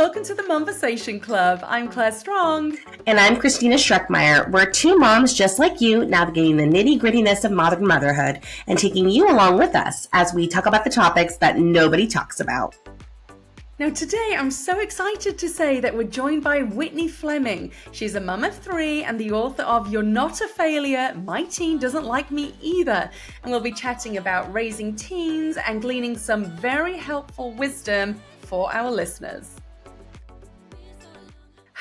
welcome to the Momversation Club. I'm Claire Strong. And I'm Christina Schreckmeyer. We're two moms just like you, navigating the nitty-grittiness of modern motherhood and taking you along with us as we talk about the topics that nobody talks about. Now today I'm so excited to say that we're joined by Whitney Fleming. She's a mum of 3 and the author of You're Not a Failure, My Teen Doesn't Like Me Either. And we'll be chatting about raising teens and gleaning some very helpful wisdom for our listeners.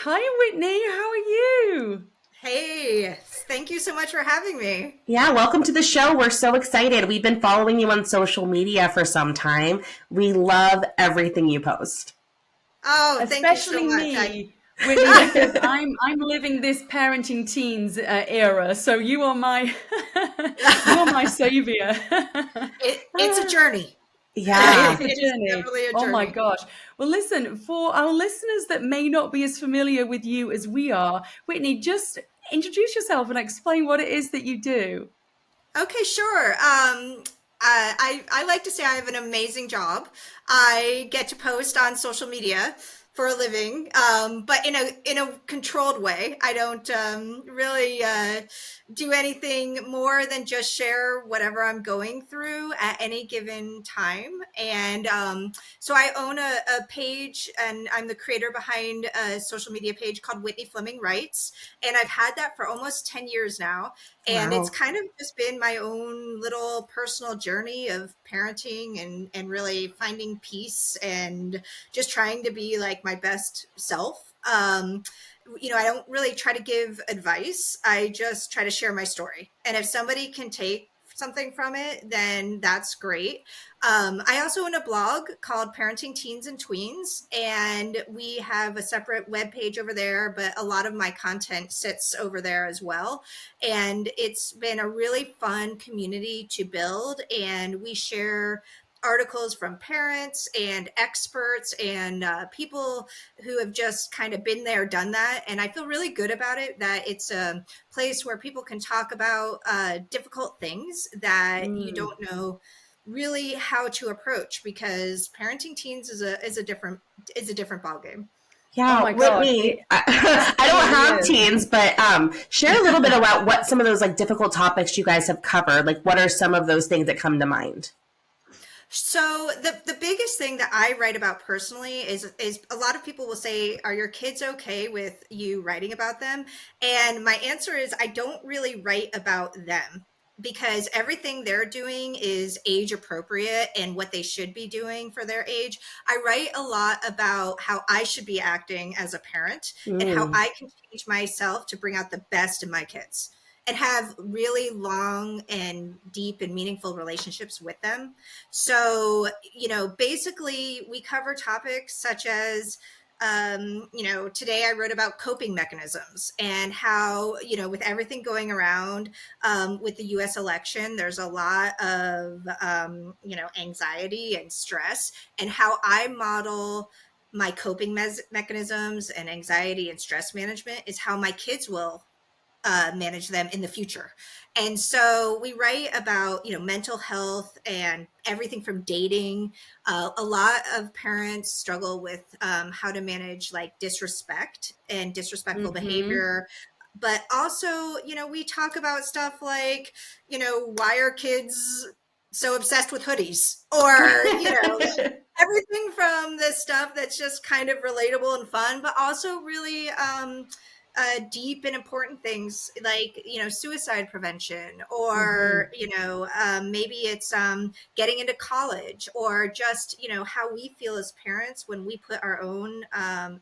Hi Whitney, how are you? Hey, thank you so much for having me. Yeah, welcome to the show. We're so excited. We've been following you on social media for some time. We love everything you post. Oh, thank you so much. Me, Whitney, because I'm living this parenting teens era. So you are my savior. It's a journey. Yeah, it's a journey. Definitely a journey. Oh my gosh. Well, listen, for our listeners that may not be as familiar with you as we are, Whitney, just introduce yourself and explain what it is that you do. Okay, sure. I like to say I have an amazing job. I get to post on social media for a living, but in a controlled way. I don't really do anything more than just share whatever I'm going through at any given time. And so I own a page, and I'm the creator behind a social media page called Whitney Fleming Writes. And I've had that for almost 10 years now. And Wow. It's kind of just been my own little personal journey of parenting and really finding peace and just trying to be like my best self. I don't really try to give advice. I just try to share my story. And if somebody can take something from it, then that's great. I also own a blog called Parenting Teens and Tweens, and we have a separate web page over there, but a lot of my content sits over there as well. And it's been a really fun community to build, and we share articles from parents and experts and people who have just kind of been there, done that. And I feel really good about it, that it's a place where people can talk about difficult things that you don't know really how to approach, because parenting teens is a different ballgame. Yeah, Oh my gosh. Whitney, I don't have teens, but share a little bit about what some of those like difficult topics you guys have covered. Like, what are some of those things that come to mind? So the biggest thing that I write about personally is a lot of people will say, are your kids okay with you writing about them? And my answer is, I don't really write about them, because everything they're doing is age appropriate and what they should be doing for their age. I write a lot about how I should be acting as a parent and how I can change myself to bring out the best in my kids and have really long and deep and meaningful relationships with them. So, basically we cover topics such as, today I wrote about coping mechanisms and how, with everything going around with the US election, there's a lot of, anxiety and stress, and how I model my coping mechanisms and anxiety and stress management is how my kids will manage them in the future. And so we write about, mental health and everything from dating. A lot of parents struggle with how to manage like disrespect and disrespectful behavior. But also, we talk about stuff like, why are kids so obsessed with hoodies, or, everything from this stuff that's just kind of relatable and fun, but also really deep and important things like, suicide prevention, or, maybe it's getting into college, or just, how we feel as parents when we put our own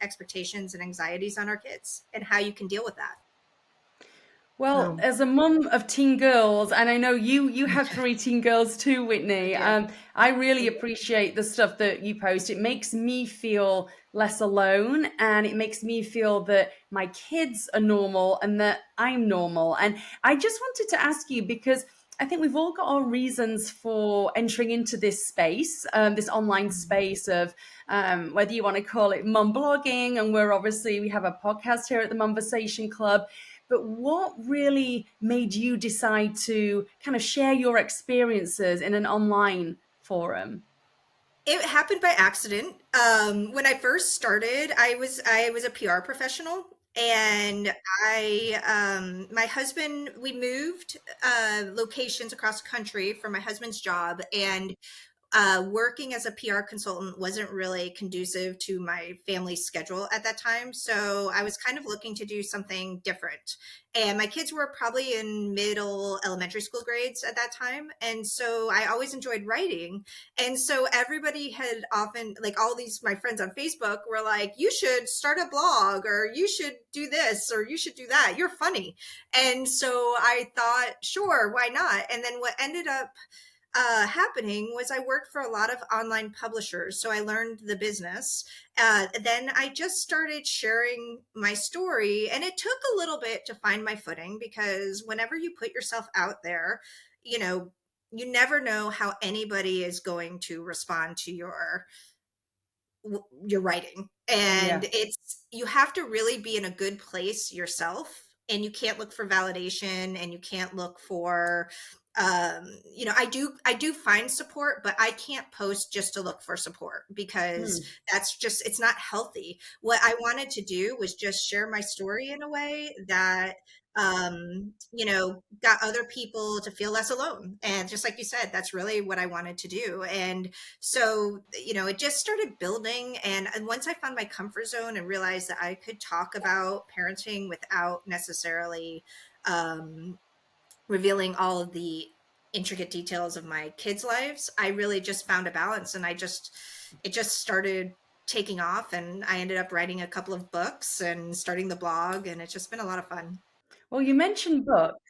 expectations and anxieties on our kids, and how you can deal with that. Well, as a mum of teen girls, and I know you have 3 teen girls too, Whitney, I really appreciate the stuff that you post. It makes me feel less alone, and it makes me feel that my kids are normal and that I'm normal. And I just wanted to ask you, because I think we've all got our reasons for entering into this space, this online space of whether you want to call it mum blogging, and we have a podcast here at the Momversation Club. But what really made you decide to kind of share your experiences in an online forum? It happened by accident. When I first started, I was a PR professional, and my husband, we moved locations across the country for my husband's job, and working as a PR consultant wasn't really conducive to my family's schedule at that time. So I was kind of looking to do something different. And my kids were probably in middle elementary school grades at that time. And so I always enjoyed writing. And so everybody had often, like all these, my friends on Facebook were like, you should start a blog, or you should do this, or you should do that. You're funny. And so I thought, sure, why not? And then what ended up happening was I worked for a lot of online publishers. So I learned the business. Then I just started sharing my story, and it took a little bit to find my footing, because whenever you put yourself out there, you know, you never know how anybody is going to respond to your writing. And Yeah. you have to really be in a good place yourself, and you can't look for validation, and you can't look for I do find support, but I can't post just to look for support, because it's not healthy. What I wanted to do was just share my story in a way that got other people to feel less alone. And just like you said, that's really what I wanted to do. And so, it just started building. And once I found my comfort zone and realized that I could talk about parenting without necessarily revealing all of the intricate details of my kids' lives, I really just found a balance. And it just started taking off, and I ended up writing a couple of books and starting the blog, and it's just been a lot of fun. Well, you mentioned books.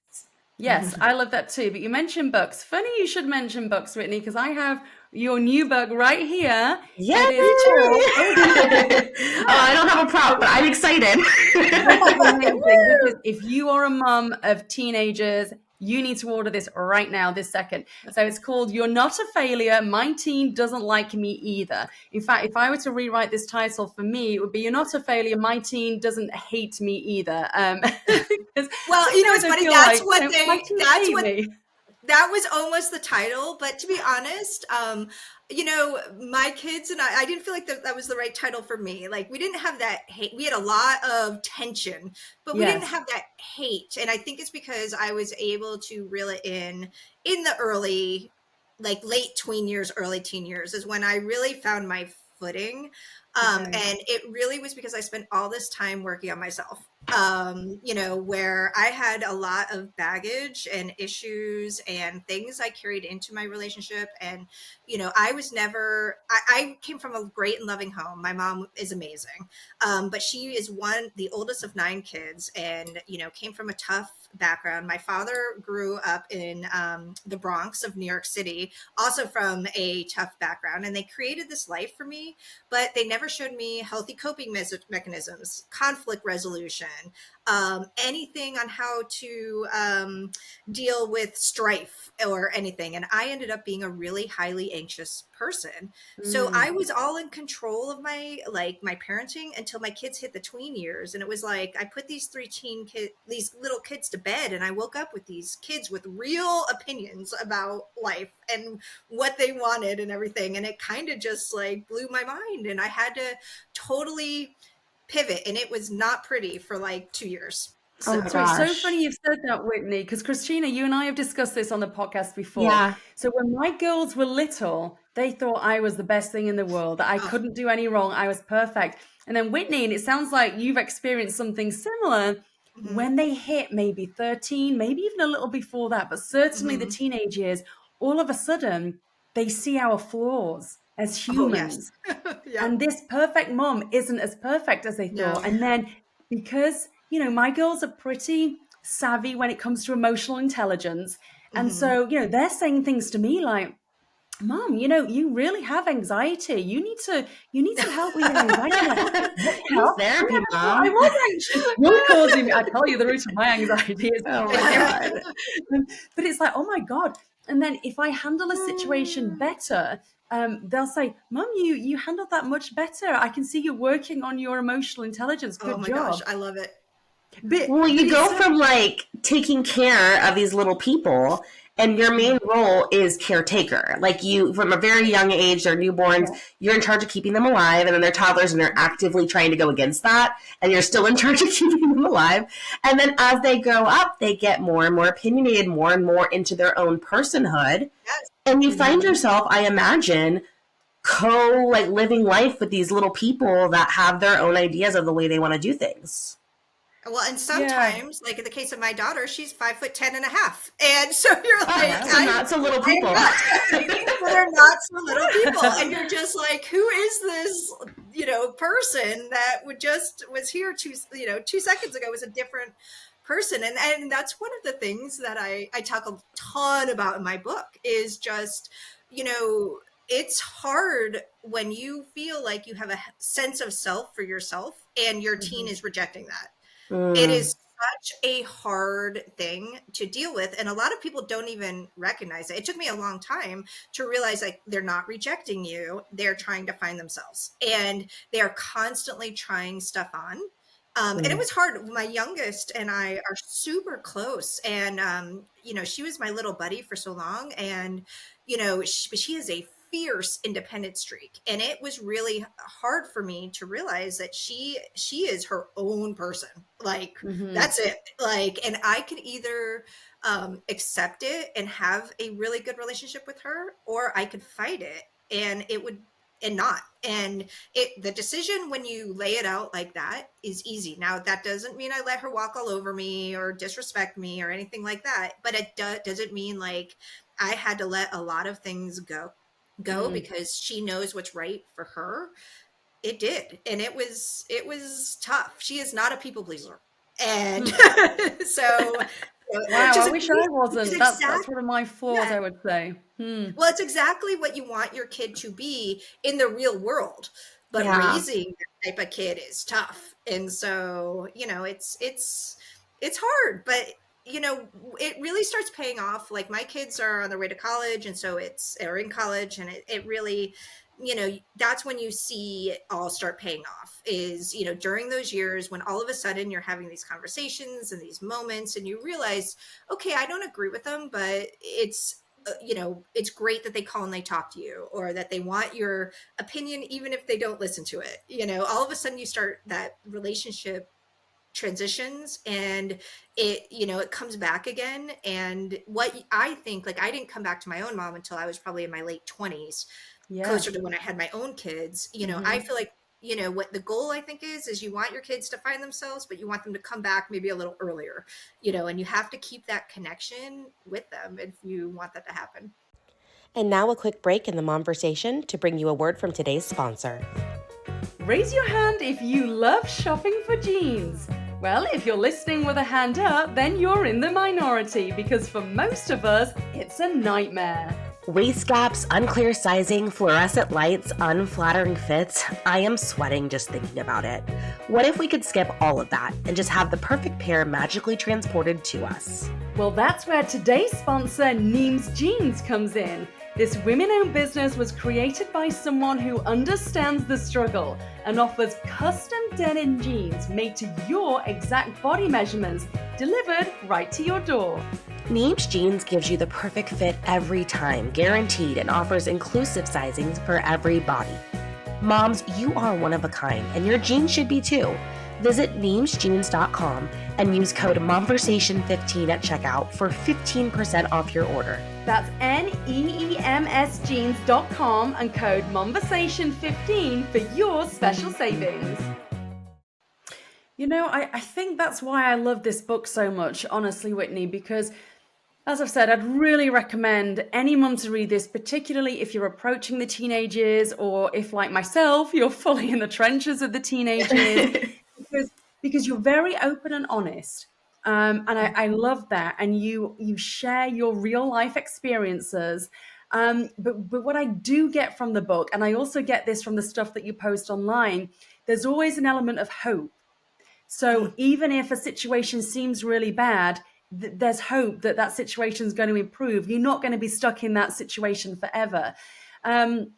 Yes, I love that too. But you mentioned books. Funny you should mention books, Whitney, because I have your new book right here. Yeah. It is called... Oh, I don't have a prop, but I'm excited. This is amazing, because if you are a mum of teenagers, you need to order this right now, this second. So it's called You're Not a Failure. My Teen Doesn't Like Me Either. In fact, if I were to rewrite this title for me, it would be You're Not a Failure. My Teen Doesn't Hate Me Either. Well, it's funny. That was almost the title, but to be honest, my kids and I didn't feel like that was the right title for me. Like, we didn't have that hate. We had a lot of tension, but we didn't have that hate. And I think it's because I was able to reel it in the early, like late tween years, early teen years is when I really found my footing. And it really was because I spent all this time working on myself, where I had a lot of baggage and issues and things I carried into my relationship. And, I came from a great and loving home. My mom is amazing. But she is the oldest of 9 kids, and, came from a tough background. My father grew up in the Bronx of New York City, also from a tough background. And they created this life for me, but they never showed me healthy coping mechanisms, conflict resolution, anything on how to deal with strife or anything. And I ended up being a really highly anxious person. So I was all in control of my parenting until my kids hit the tween years. And it was like, I put these these little kids to bed, and I woke up with these kids with real opinions about life and what they wanted and everything. And it kind of just like blew my mind. And I had to totally pivot, and it was not pretty for like 2 years. So it's so funny you've said that, Whitney, because Christina, you and I have discussed this on the podcast before. Yeah. So when my girls were little, they thought I was the best thing in the world, that I couldn't do any wrong. I was perfect. And then Whitney, and it sounds like you've experienced something similar, when they hit maybe 13, maybe even a little before that, but certainly the teenage years, all of a sudden they see our flaws as humans. And this perfect mom isn't as perfect as they thought. And then because, my girls are pretty savvy when it comes to emotional intelligence. And so, they're saying things to me like, Mom, you really have anxiety. You need to help with your anxiety. Therapy, Mom. I was anxious. You're causing me. I tell you the root of my anxiety is. Oh my God. But it's like, oh my God. And then if I handle a situation better, they'll say, Mom, you handled that much better. I can see you're working on your emotional intelligence. Good job. Oh my gosh, I love it. Well, you go from like taking care of these little people, And your main role is caretaker. Like you, from a very young age, they're newborns, you're in charge of keeping them alive, and then they're toddlers and they're actively trying to go against that, and you're still in charge of keeping them alive. And then as they grow up, they get more and more opinionated, more and more into their own personhood. Yes. And you find yourself, I imagine, like living life with these little people that have their own ideas of the way they want to do things. Well, and sometimes, like in the case of my daughter, she's 5'10.5", and so you're like, so not so little people. They're not so little people, and you're just like, who is this, person that was here 2 seconds ago was a different person, and that's one of the things that I talk a ton about in my book is just, it's hard when you feel like you have a sense of self for yourself and your teen is rejecting that. It is such a hard thing to deal with. And a lot of people don't even recognize it. It took me a long time to realize like they're not rejecting you. They're trying to find themselves and they're constantly trying stuff on. And it was hard. My youngest and I are super close. And, she was my little buddy for so long. And, she is a fierce independent streak. And it was really hard for me to realize that she is her own person. Like, that's it. Like, and I could either accept it and have a really good relationship with her, or I could fight it and it would not. And the decision when you lay it out like that is easy. Now, that doesn't mean I let her walk all over me or disrespect me or anything like that. But it doesn't mean like I had to let a lot of things go because she knows what's right for her. It did. And it was tough. She is not a people pleaser. And so wow, I wish I wasn't. That's one of my flaws, I would say. Well, it's exactly what you want your kid to be in the real world, but raising that type of kid is tough. And so, it's hard, but it really starts paying off. Like my kids are on their way to college, and so they're in college, and it really, that's when you see it all start paying off is, during those years when all of a sudden you're having these conversations and these moments and you realize, okay, I don't agree with them, but it's great that they call and they talk to you or that they want your opinion, even if they don't listen to it. All of a sudden you start that relationship transitions and it comes back again. And what I think, like, I didn't come back to my own mom until I was probably in my late 20s, closer to when I had my own kids. I feel like, what the goal I think is you want your kids to find themselves, but you want them to come back maybe a little earlier, and you have to keep that connection with them if you want that to happen. And now a quick break in the Momversation to bring you a word from today's sponsor. Raise your hand if you love shopping for jeans. Well, if you're listening with a hand up, then you're in the minority because for most of us, it's a nightmare. Waist gaps, unclear sizing, fluorescent lights, unflattering fits. I am sweating just thinking about it. What if we could skip all of that and just have the perfect pair magically transported to us? Well, that's where today's sponsor, Neems Jeans, comes in. This women-owned business was created by someone who understands the struggle and offers custom denim jeans made to your exact body measurements, delivered right to your door. Neems Jeans gives you the perfect fit every time, guaranteed, and offers inclusive sizings for every body. Moms, you are one of a kind, and your jeans should be too. Visit neemsjeans.com and use code Momversation15 at checkout for 15% off your order. That's NEEMS jeans.com and code Momversation15 for your special savings. I think that's why I love this book so much, honestly, Whitney, because as I've said, I'd really recommend any mum to read this, particularly if you're approaching the teenagers or if, like myself, you're fully in the trenches of the teenagers, because you're very open and honest. And I love that. And you share your real life experiences. But what I do get from the book, and I also get this from the stuff that you post online, there's always an element of hope. So even if a situation seems really bad, there's hope that situation is going to improve. You're not going to be stuck in that situation forever. And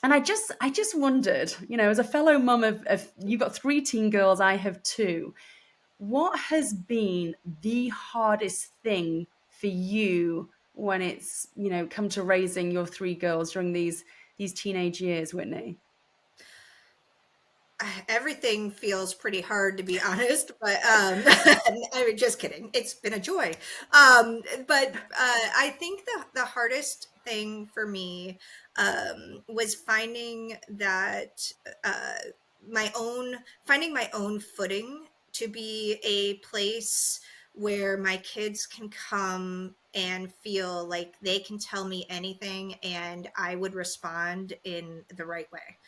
I just wondered, as a fellow mum of you've got 3 teen girls, I have 2. What has been the hardest thing for you when it's, come to raising your three girls during these teenage years, Whitney? Everything feels pretty hard, to be honest, but I mean, just kidding. It's been a joy. But I think the hardest thing for me was finding that uh, finding my own footing to be a place where my kids can come and feel like they can tell me anything and I would respond in the right way,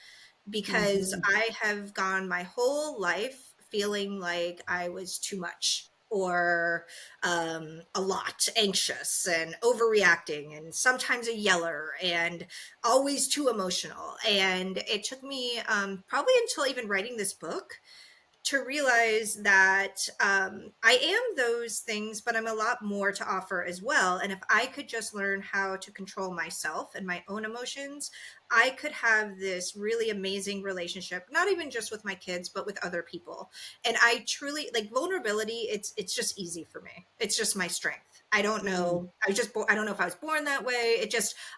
because Mhm. I have gone my whole life feeling like I was too much, or a lot anxious and overreacting and sometimes a yeller and always too emotional. And it took me probably until even writing this book to realize that I am those things, but I'm a lot more to offer as well. And if I could just learn how to control myself and my own emotions, I could have this really amazing relationship, not even just with my kids, but with other people. And I truly like vulnerability. It's just easy for me. It's just my strength. I don't Mm. know. I don't know if I was born that way.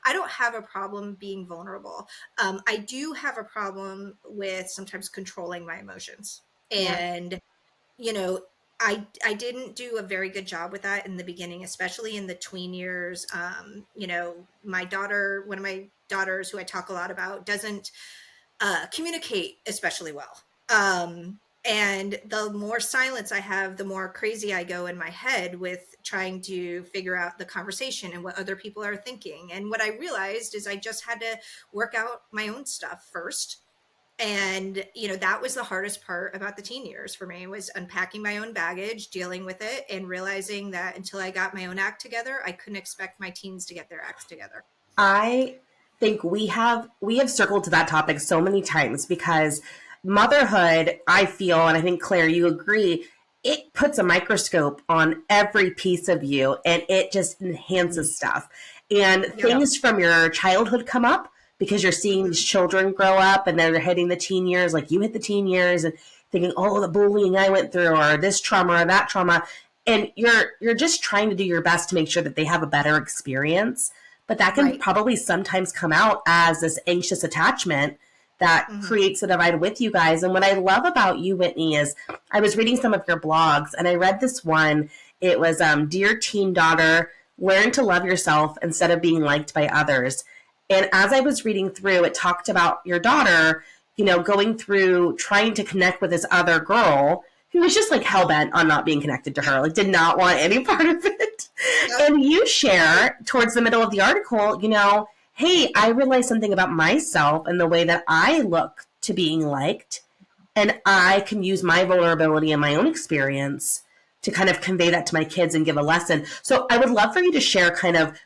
I don't have a problem being vulnerable. I do have a problem with sometimes controlling my emotions. Yeah. And you know I didn't do a very good job with that in the beginning, especially in the tween years. One of my daughters, who I talk a lot about, doesn't communicate especially well. And the more silence I have, the more crazy I go in my head with trying to figure out the conversation and what other people are thinking. And what I realized is I just had to work out my own stuff first. And that was the hardest part about the teen years for me, was unpacking my own baggage, dealing with it, and realizing that until I got my own act together, I couldn't expect my teens to get their acts together. I think we have circled to that topic so many times because motherhood, I feel, and I think Claire, you agree, it puts a microscope on every piece of you and it just enhances stuff. And Yeah. things from your childhood come up because you're seeing these Mhm. children grow up and they're hitting the teen years, like you hit the teen years, and thinking, oh, the bullying I went through, or this trauma or that trauma. And you're just trying to do your best to make sure that they have a better experience, but that can Right. probably sometimes come out as this anxious attachment that Hmm. creates a divide with you guys. And what I love about you, Whitney, is I was reading some of your blogs and I read this one. It was Dear Teen Daughter, Learn to Love Yourself Instead of Being Liked by Others. And as I was reading through, it talked about your daughter, going through trying to connect with this other girl who was just like hell bent on not being connected to her, like did not want any part of it. Yep. And you share towards the middle of the article, hey, I realized something about myself and the way that I look to being liked. And I can use my vulnerability and my own experience to kind of convey that to my kids and give a lesson. So I would love for you to share kind of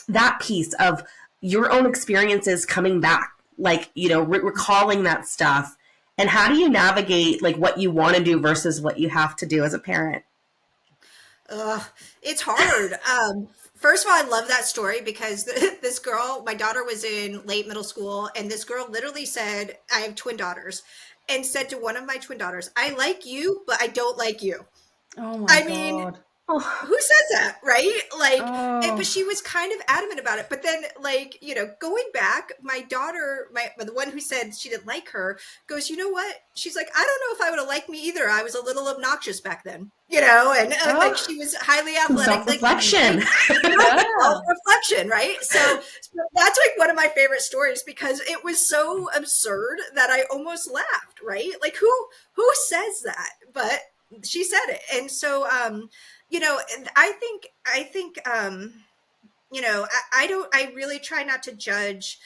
that piece of your own experiences coming back, like, recalling that stuff. And how do you navigate like what you want to do versus what you have to do as a parent? Ugh, it's hard. First of all, I love that story because this girl, my daughter was in late middle school, and this girl literally said, I have twin daughters, and said to one of my twin daughters, I like you, but I don't like you. Oh my I mean, God. Oh, who says that, right? Like, but Oh. she was kind of adamant about it. But then, like, going back, my daughter, the one who said she didn't like her, goes, you know what? She's like, I don't know if I would have liked me either. I was a little obnoxious back then, and like Oh. she was highly some athletic, like self-reflection. Yeah. self-reflection, right? So that's like one of my favorite stories because it was so absurd that I almost laughed, right? Like who says that? But she said it. And so and I really try not to judge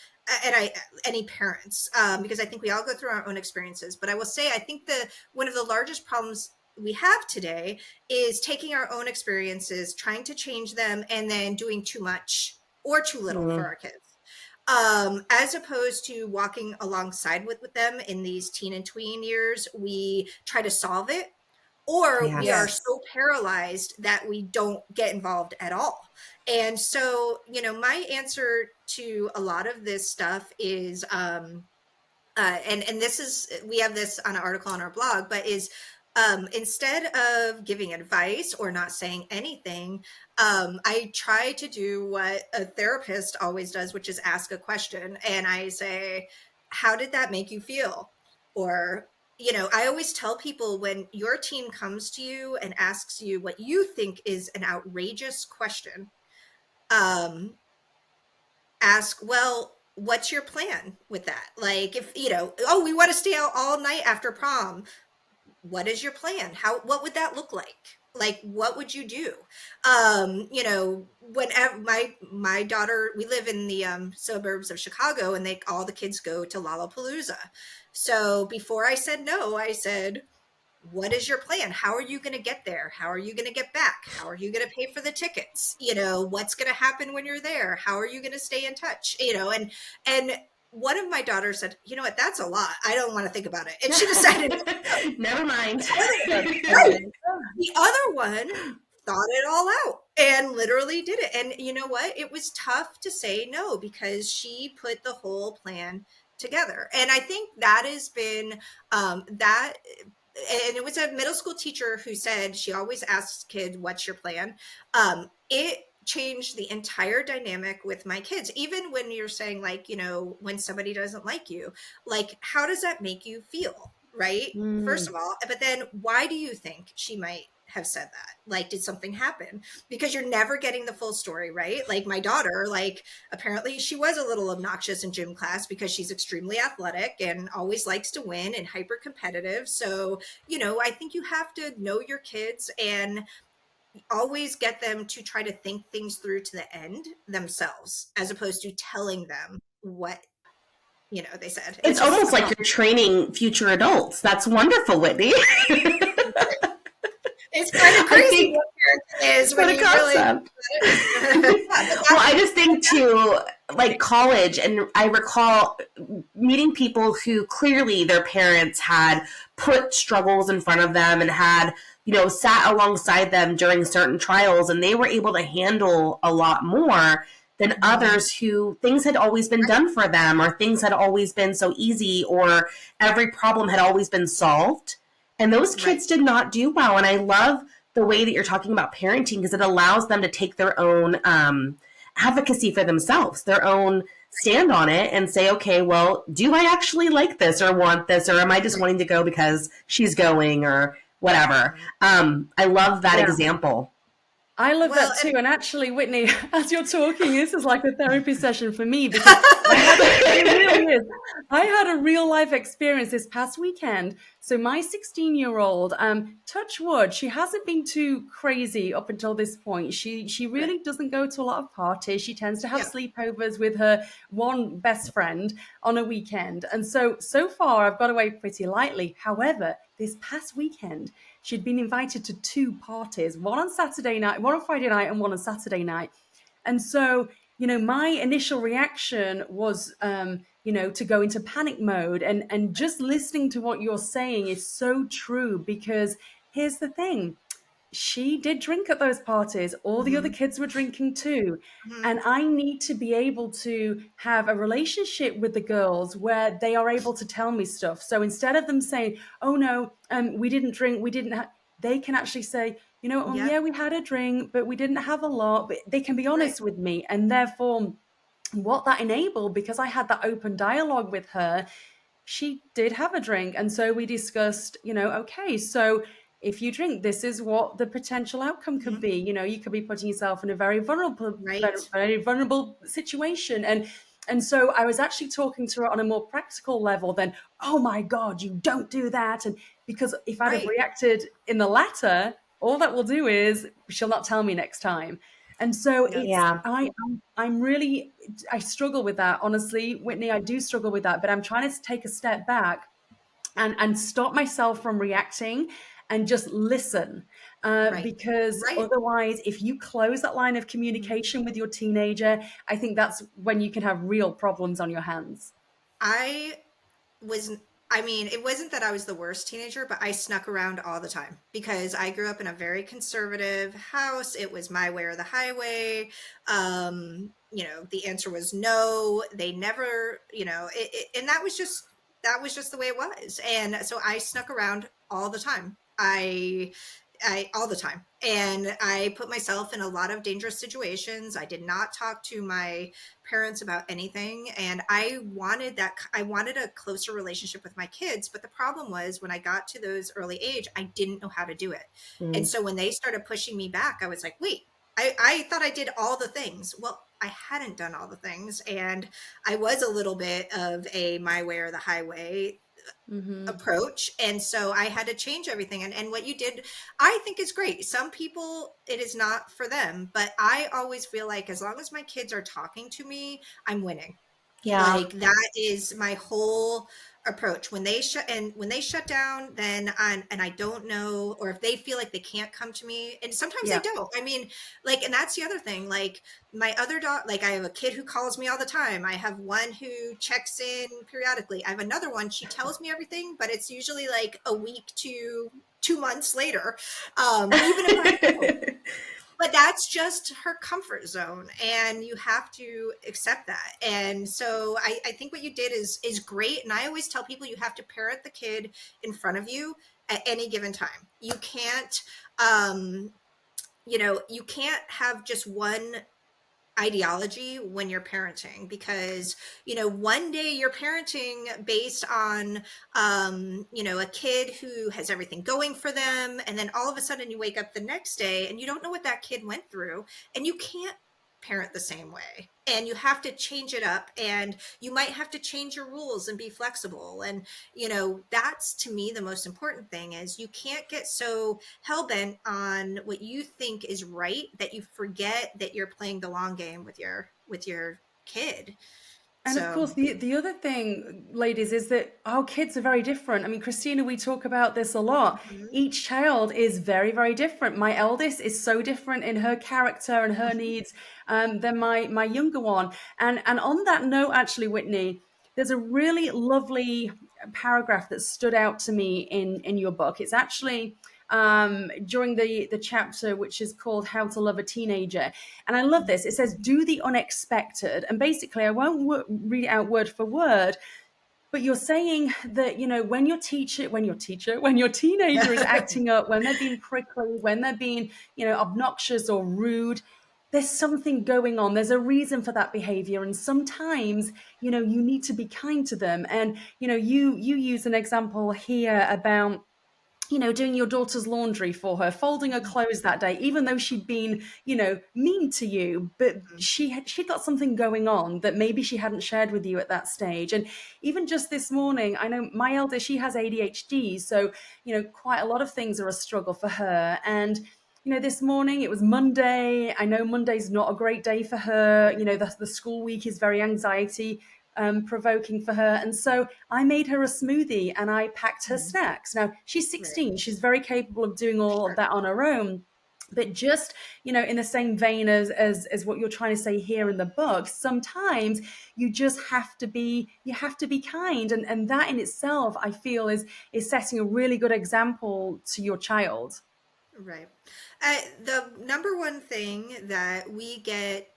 and I any parents because I think we all go through our own experiences. But I will say I think the one of the largest problems we have today is taking our own experiences, trying to change them, and then doing too much or too little for Mm, our kids, as opposed to walking alongside with them in these teen and tween years. We try to solve it, or we are yes. Yes. so paralyzed that we don't get involved at all. And so, my answer to a lot of this stuff is and this is, we have this on an article on our blog, but is Instead of giving advice or not saying anything, I try to do what a therapist always does, which is ask a question. And I say, how did that make you feel? Or, I always tell people when your teen comes to you and asks you what you think is an outrageous question, um, ask, well, what's your plan with that? Like, if, oh, we want to stay out all night after prom. What is your plan? What would that look like? Like, what would you do? Whenever my daughter, we live in the suburbs of Chicago, and all the kids go to Lollapalooza. So before I said no, I said, what is your plan? How are you going to get there? How are you going to get back? How are you going to pay for the tickets? What's going to happen when you're there? How are you going to stay in touch? And one of my daughters said, you know what, that's a lot. I don't want to think about it. And she decided, never mind. The other one thought it all out and literally did it. And you know what? It was tough to say no because she put the whole plan together. And I think that has been that. And it was a middle school teacher who said she always asks kids, what's your plan? It changed the entire dynamic with my kids. Even when you're saying, like, when somebody doesn't like you, like, how does that make you feel? Right. First of all, but then why do you think she might have said that? Like, did something happen? Because you're never getting the full story, right? Like my daughter, like, apparently she was a little obnoxious in gym class because she's extremely athletic and always likes to win and hyper competitive. So, I think you have to know your kids and always get them to try to think things through to the end themselves, as opposed to telling them what they said. It's almost like you're training future adults. That's wonderful, Whitney. It's kind of crazy what parenting is when you concept. Really. Well, I just think too, like college, and I recall meeting people who clearly their parents had put struggles in front of them and had, sat alongside them during certain trials, and they were able to handle a lot more than others who things had always been done for them, or things had always been so easy, or every problem had always been solved. And those kids did not do well. And I love the way that you're talking about parenting because it allows them to take their own advocacy for themselves, their own stand on it and say, okay, well, do I actually like this or want this? Or am I just wanting to go because she's going or whatever? I love that example. I love that too. And actually, Whitney, as you're talking, this is like a therapy session for me because I had a real life experience this past weekend. So my 16-year-old, touch wood, she hasn't been too crazy up until this point. She really doesn't go to a lot of parties. She tends to have sleepovers with her one best friend on a weekend. And so far, I've got away pretty lightly. However, this past weekend, she'd been invited to 2 parties, one on Saturday night, one on Friday night, and one on Saturday night. And so, my initial reaction was, to go into panic mode. And just listening to what you're saying is so true because here's the thing. She did drink at those parties. All the other kids were drinking too. And I need to be able to have a relationship with the girls where they are able to tell me stuff. So instead of them saying, oh no, we didn't drink, they can actually say, yeah, we had a drink, but we didn't have a lot. But they can be honest with me. And therefore, what that enabled, because I had that open dialogue with her, she did have a drink. And so we discussed, okay, so if you drink, this is what the potential outcome could be. You could be putting yourself in a very vulnerable, very vulnerable situation. And so I was actually talking to her on a more practical level than, oh my God, you don't do that. And because if I'd have reacted in the latter, all that will do is she'll not tell me next time. And so I struggle with that. Honestly, Whitney, I do struggle with that, but I'm trying to take a step back and stop myself from reacting and just listen. Because otherwise, if you close that line of communication with your teenager, I think that's when you can have real problems on your hands. It wasn't that I was the worst teenager, but I snuck around all the time because I grew up in a very conservative house. It was my way or the highway. The answer was no. They never, and that was just the way it was. And so I snuck around all the time. I all the time. And I put myself in a lot of dangerous situations. I did not talk to my parents about anything. And I wanted a closer relationship with my kids. But the problem was when I got to those early age, I didn't know how to do it. And Mm. so when they started pushing me back, I was like, wait, I thought I did all the things. Well, I hadn't done all the things. And I was a little bit of a my way or the highway Hmm. approach. And so I had to change everything. And what you did, I think is great. Some people, it is not for them, but I always feel like as long as my kids are talking to me, I'm winning. Yeah. Like that is my whole approach. When they shut down, then I don't know, or if they feel like they can't come to me, and sometimes they Yeah. don't. I mean, like, and that's the other thing. Like my other dog, like I have a kid who calls me all the time. I have one who checks in periodically. I have another one. She tells me everything, but it's usually like a week to 2 months later. Even if I'm home, but that's just her comfort zone, and you have to accept that. And so I think what you did is great. And I always tell people you have to parent the kid in front of you at any given time. You can't you can't have just one ideology when you're parenting, because one day you're parenting based on a kid who has everything going for them, and then all of a sudden you wake up the next day and you don't know what that kid went through, and you can't parent the same way, and you have to change it up, and you might have to change your rules and be flexible. And that's, to me, the most important thing is you can't get so hell-bent on what you think is right that you forget that you're playing the long game with your kid. And of So course, the other thing, ladies, is that our kids are very different. I mean, Christina, we talk about this a lot. mhm, Each child is very, very different. My eldest is so different in her character and her mhm, needs than my younger one. And on that note, actually, Whitney, there's a really lovely paragraph that stood out to me in your book. It's actually during the chapter which is called How to Love a Teenager. And I love this. It says, do the unexpected. And basically, I won't read it out word for word, but you're saying that, when your teenager is acting up, when they're being prickly, when they're being, obnoxious or rude, there's something going on. There's a reason for that behavior. And sometimes, you need to be kind to them. And, you use an example here about doing your daughter's laundry for her, folding her clothes that day, even though she'd been, mean to you, but mhm, she'd got something going on that maybe she hadn't shared with you at that stage. And even just this morning, I know my eldest, she has ADHD, so quite a lot of things are a struggle for her. And this morning it was Monday. I know Monday's not a great day for her. The school week is very anxiety provoking for her. And so I made her a smoothie and I packed her mhm. snacks. Now, she's Right. 16. She's very capable of doing all of Sure. that on her own. But just, in the same vein as what you're trying to say here in the book, sometimes you have to be kind. And that in itself, I feel is setting a really good example to your child. Right. The number one thing that we get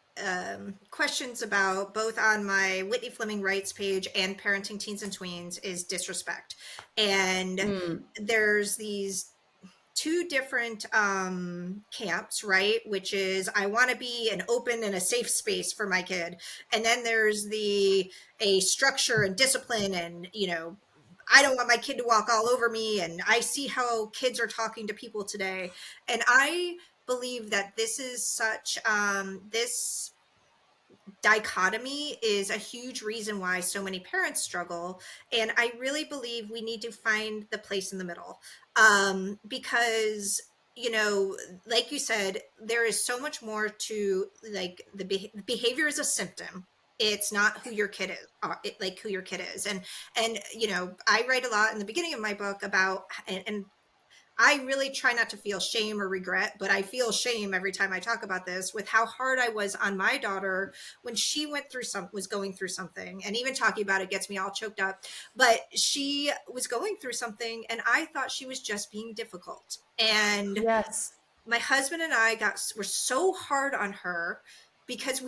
questions about, both on my Whitney Fleming Rights page and Parenting Teens and Tweens, is disrespect. And Mm. there's these two different camps, right? Which is, I want to be an open and a safe space for my kid. And then there's a structure and discipline, and I don't want my kid to walk all over me. And I see how kids are talking to people today. And I believe that this is such this dichotomy is a huge reason why so many parents struggle. And I really believe we need to find the place in the middle, because like you said, there is so much more to, like, behavior is a symptom. It's not who your kid is, like who your kid is. And I write a lot in the beginning of my book about, and I really try not to feel shame or regret, but I feel shame every time I talk about this, with how hard I was on my daughter when she was going through something. And even talking about it gets me all choked up. But she was going through something, and I thought she was just being difficult. And Yes. my husband and I were so hard on her because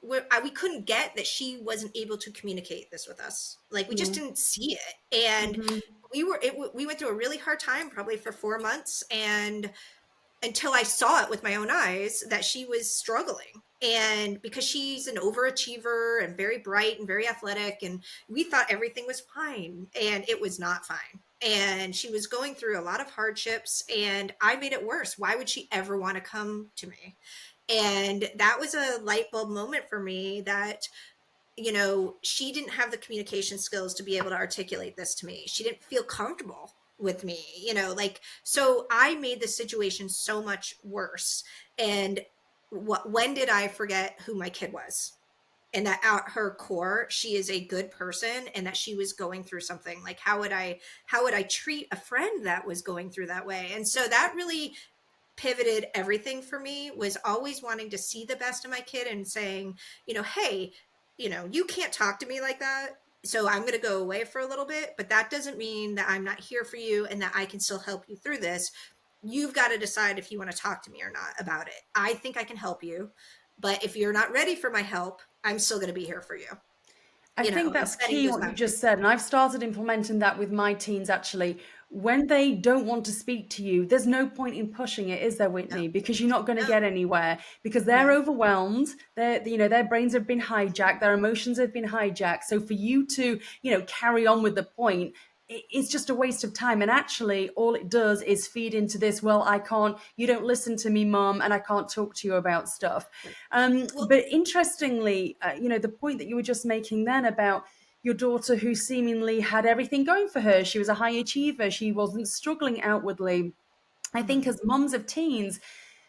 we couldn't get that she wasn't able to communicate this with us. Like, we just Mm. didn't see it. And Mhm. we went through a really hard time, probably for 4 months. And until I saw it with my own eyes that she was struggling. And because she's an overachiever and very bright and very athletic, and we thought everything was fine, and it was not fine. And she was going through a lot of hardships, and I made it worse. Why would she ever want to come to me? And that was a light bulb moment for me that, she didn't have the communication skills to be able to articulate this to me. She didn't feel comfortable with me, like, so I made the situation so much worse. And when did I forget who my kid was? And that at her core, she is a good person, and that she was going through something. Like, how would I treat a friend that was going through that way? And so that really pivoted everything for me, was always wanting to see the best of my kid and saying, hey, you can't talk to me like that. So I'm going to go away for a little bit, but that doesn't mean that I'm not here for you and that I can still help you through this. You've got to decide if you want to talk to me or not about it. I think I can help you, but if you're not ready for my help, I'm still going to be here for you. I think And that's setting key those what you boundaries. just said. And I've started implementing that with my teens actually. When they don't want to speak to you, there's no point in pushing it, is there, No, Whitney? Because you're not going to no, get anywhere because they're no. overwhelmed. Their brains have been hijacked, their emotions have been hijacked. So for you to, carry on with the point, it's just a waste of time. And actually, all it does is feed into this, well, you don't listen to me, mom, and I can't talk to you about stuff. Well, But interestingly, the point that you were just making then about your daughter who seemingly had everything going for her, she was a high achiever, she wasn't struggling outwardly. I think mhm, as moms of teens,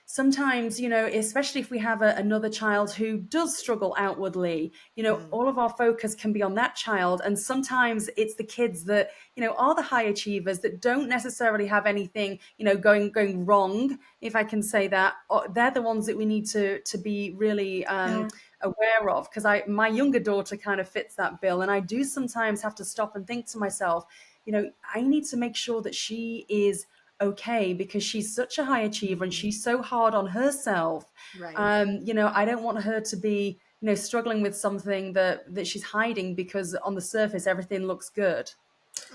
sometimes, especially if we have another child who does struggle outwardly, mhm, all of our focus can be on that child. And sometimes it's the kids that, are the high achievers that don't necessarily have anything, going wrong, if I can say that. They're the ones that we need to be really Yeah. aware of. Because my younger daughter kind of fits that bill. And I do sometimes have to stop and think to myself, I need to make sure that she is okay because she's such a high achiever and mhm. she's so hard on herself. Right. I don't want her to be, struggling with something that she's hiding because on the surface everything looks good.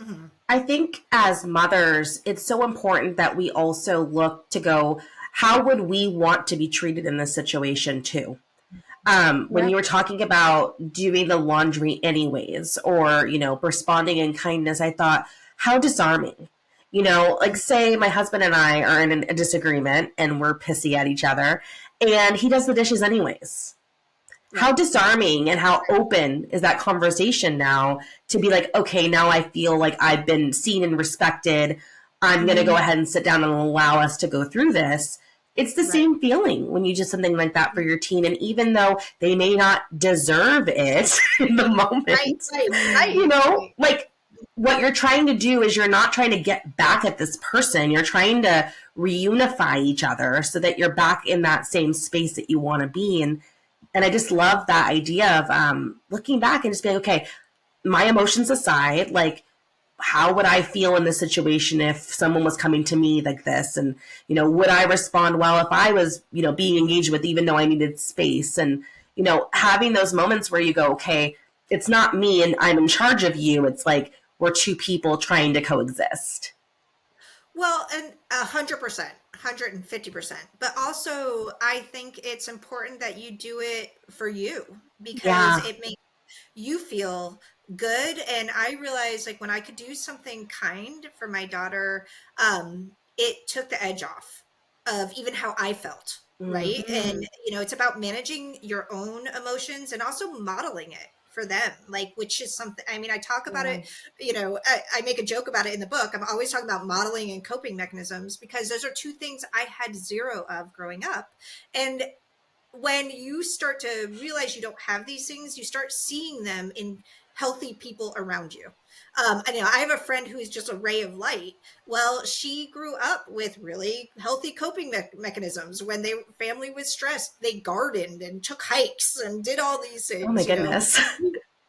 Mhm, I think as mothers, it's so important that we also look to go, how would we want to be treated in this situation too? When Yeah. you were talking about doing the laundry anyways, or, responding in kindness, I thought, how disarming. Like, mhm, say my husband and I are in a disagreement and we're pissy at each other, and he does the dishes anyways. How right. disarming and how open is that conversation now to be like, okay, now I feel like I've been seen and respected. I'm going to go Mhm. ahead and sit down and allow us to go through this. It's the Right. same feeling when you do something like that for your teen. And even though they may not deserve it in the Right, moment, right, right, right. like what you're trying to do is you're not trying to get back at this person. You're trying to reunify each other so that you're back in that same space that you want to be in. And I just love that idea of looking back and just being, okay, my emotions aside, like, how would I feel in this situation if someone was coming to me like this? And, would I respond well if I was, being engaged with, even though I needed space? And, having those moments where you go, okay, it's not me and I'm in charge of you. It's like we're two people trying to coexist. Well, and 100%, 150%. But also, I think it's important that you do it for you because Yeah. it makes you feel good. And I realized, like, when I could do something kind for my daughter, it took the edge off of even how I felt. Right. And, Mm. it's about managing your own emotions and also modeling it for them, like, which is something, I mean, I talk about Yeah. it, I make a joke about it in the book. I'm always talking about modeling and coping mechanisms because those are two things I had zero of growing up. And when you start to realize you don't have these things, you start seeing them in healthy people around you. I have a friend who is just a ray of light. Well, she grew up with really healthy coping mechanisms. When their family was stressed, they gardened and took hikes and did all these Oh my things. goodness.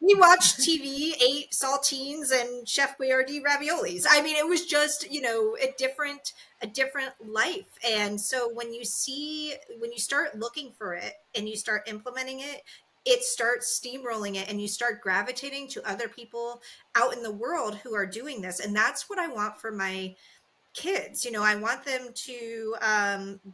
We watched TV, ate saltines and Chef Boyardee raviolis. I mean, it was just, a different life. And so when you start looking for it and you start implementing it, it starts steamrolling it, and you start gravitating to other people out in the world who are doing this. And that's what I want for my kids. I want them to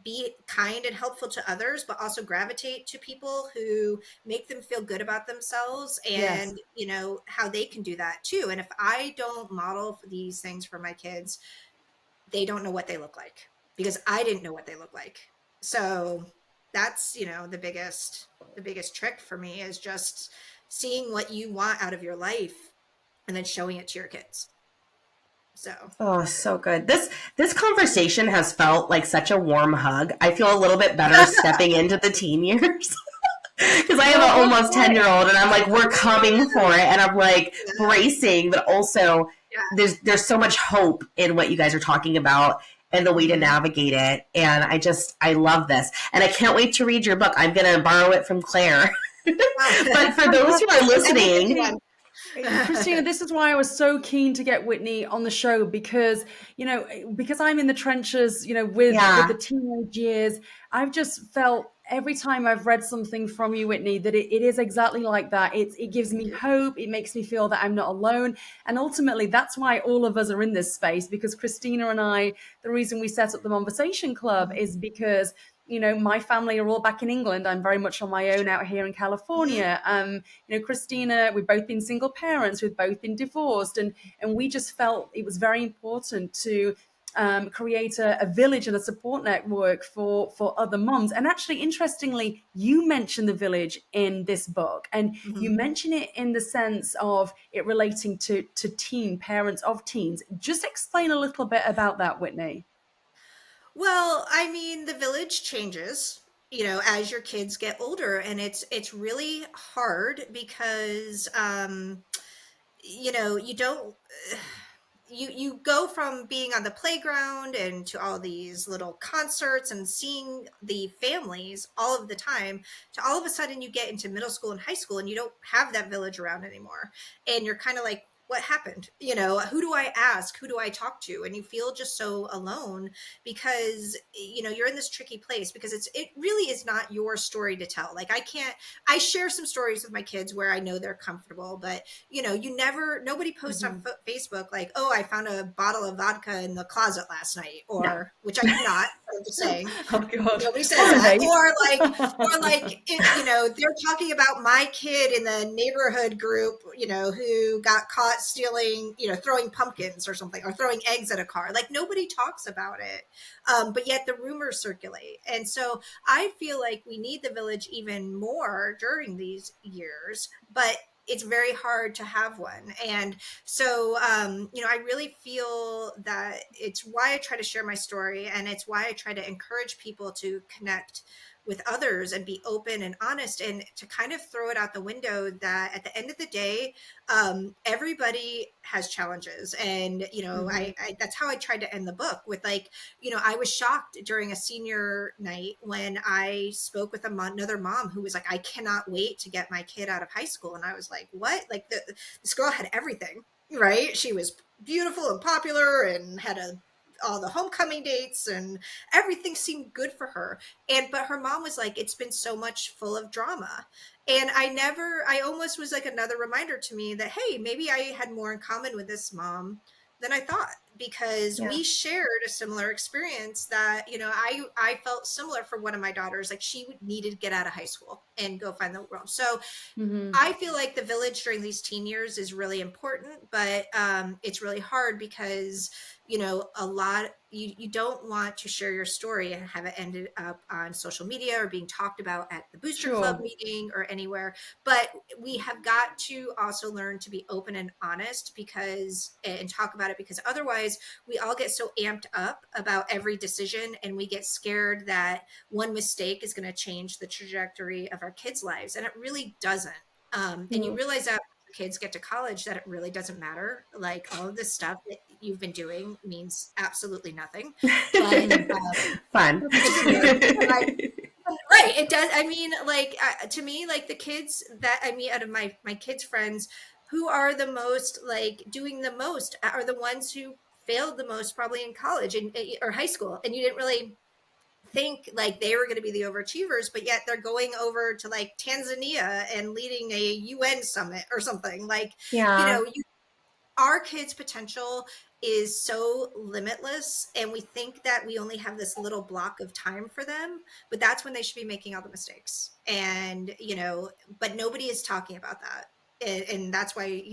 be kind and helpful to others, but also gravitate to people who make them feel good about themselves, Yes. and how they can do that too. And if I don't model these things for my kids, they don't know what they look like, because I didn't know what they look like. So that's, the biggest trick for me is just seeing what you want out of your life and then showing it to your kids. So Oh, so good. This conversation has felt like such a warm hug. I feel a little bit better stepping into the teen years. Because I have Well, an that's almost why. 10-year-old, and I'm like, we're coming for it, and I'm like yeah, bracing, but also yeah. there's so much hope in what you guys are talking about and the way to Mhm. navigate it. And I love this, and I can't wait to read your book. I'm gonna borrow it from Claire. But for those who are Fantastic. Well, I will give you listening, one. Christina, this is why I was so keen to get Whitney on the show, because because I'm in the trenches, with the yeah, teenage years. I've just felt every time I've read something from you, Whitney, that it is exactly like that. It gives Thank me you. hope. It makes me feel that I'm not alone, and ultimately that's why all of us are in this space. Because Christina and I, the reason we set up the Momversation Club Mhm. is because my family are all back in England. I'm very much on my own Sure. out here in Mhm. California. Christina, we've both been single parents, we've both been divorced, and we just felt it was very important to create a village and a support network for other moms. And actually, interestingly, you mention the village in this book, and you Mhm. mention it in the sense of it relating to teen parents of teens. Just explain a little bit about that, Whitney. Well, I mean, the village changes, as your kids get older, and it's really hard because you don't you go from being on the playground and to all these little concerts and seeing the families all of the time, to all of a sudden you get into middle school and high school and you don't have that village around anymore, and you're kind of like, what happened? Who do I ask, who do I talk to? And you feel just so alone, because you're in this tricky place, because it really is not your story to tell. Like, I share some stories with my kids where I know they're comfortable, but nobody posts on Mhm. Facebook like, oh, I found a bottle of vodka in the closet last night, no. or, which I do not, but I'm just saying, Oh God, nobody says or a that. vape. Or like they're talking about my kid in the neighborhood group, who got caught stealing, throwing pumpkins or something, or throwing eggs at a car. Like, nobody talks about it. But yet the rumors circulate. And so I feel like we need the village even more during these years, but it's very hard to have one. And so, I really feel that it's why I try to share my story, and it's why I try to encourage people to connect with others and be open and honest, and to kind of throw it out the window that at the end of the day, everybody has challenges. And Mhm. I that's how I tried to end the book with, like, I was shocked during a senior night when I spoke with another mom who was like, I cannot wait to get my kid out of high school. And I was like, what? Like, this girl had everything, right? She was beautiful and popular and had all the homecoming dates, and everything seemed good for her. But her mom was like, it's been so much full of drama. And I almost was like another reminder to me that, hey, maybe I had more in common with this mom than I thought, because Yeah. we shared a similar experience. That I felt similar for one of my daughters. Like, she needed to get out of high school and go find the world. So Mhm. I feel like the village during these teen years is really important, but it's really hard because a lot, you don't want to share your story and have it ended up on social media or being talked about at the booster club Sure. meeting or anywhere. But we have got to also learn to be open and honest, because and talk about it, because otherwise we all get so amped up about every decision, and we get scared that one mistake is going to change the trajectory of our kids' lives, and it really doesn't. And you Mm. realize that kids get to college, that it really doesn't matter. Like, all of this stuff that you've been doing means absolutely nothing. But Fun. That's good to to me, know. right, it does. I mean, like, to me, like, the kids that I meet out of my kids' friends, who are the most, like, doing the most, are the ones who failed the most, probably in college and or high school, and you didn't really think like they were going to be the overachievers, but yet they're going over to like Tanzania and leading a UN summit or something. Like, Yeah. Our kids' potential is so limitless, and we think that we only have this little block of time for them, but that's when they should be making all the mistakes. And but nobody is talking about that. And that's why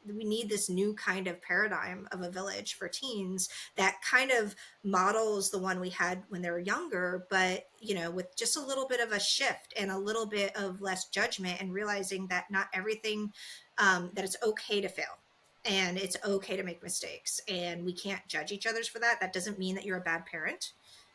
we need this new kind of paradigm of a village for teens that kind of models the one we had when they were younger, but with just a little bit of a shift and a little bit of less judgment, and realizing that not everything, that it's okay to fail and it's okay to make mistakes, and we can't judge each other's for that. That doesn't mean that you're a bad parent.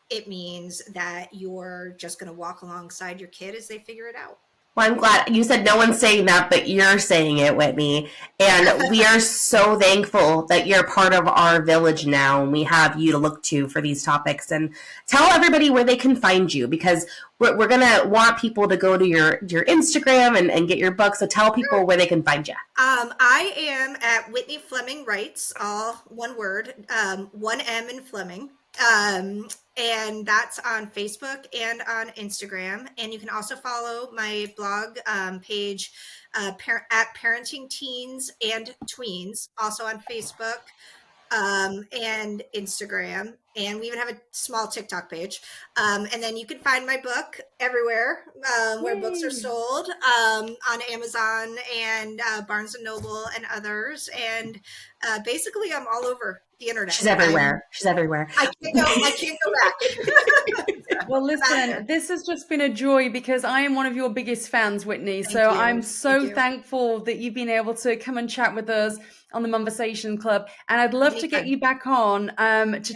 It means that you're just going to walk alongside your kid as they figure it out. Well, I'm glad you said no one's saying that, but you're saying it, Whitney. And we are so thankful that you're part of our village now, and we have you to look to for these topics. And tell everybody where they can find you, because we're going to want people to go to your Instagram and get your book. So tell people where they can find you. I am at Whitney Fleming Writes, all one word, 1M in Fleming. And that's on Facebook and on Instagram. And you can also follow my blog page at Parenting Teens and Tweens, also on Facebook and Instagram. And we even have a small TikTok page. And then you can find my book everywhere where books are sold, on Amazon and Barnes and Noble and others. And basically, I'm all over the internet. She's everywhere. She's everywhere. I can't go back. Well, listen, this has just been a joy, because I am one of your biggest fans, Whitney. So I'm so thankful that you've been able to come and chat with us on the Momversation Club, and I'd love to get you back on to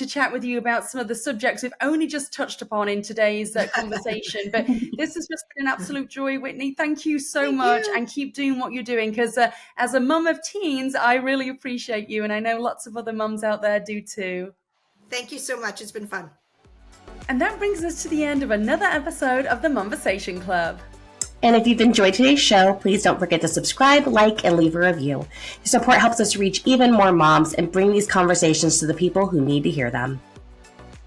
chat with you about some of the subjects we've only just touched upon in today's conversation. But this has just been an absolute joy, Whitney. Thank you so much, and keep doing what you're doing, because as a mum of teens, I really appreciate you, and I know lots of other mums out there do too. Thank you so much. It's been fun. And that brings us to the end of another episode of the Momversation Club. And if you've enjoyed today's show, please don't forget to subscribe, like, and leave a review. Your support helps us reach even more moms and bring these conversations to the people who need to hear them.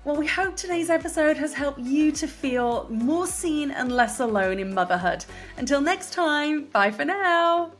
Well, we hope today's episode has helped you to feel more seen and less alone in motherhood. Until next time, bye for now.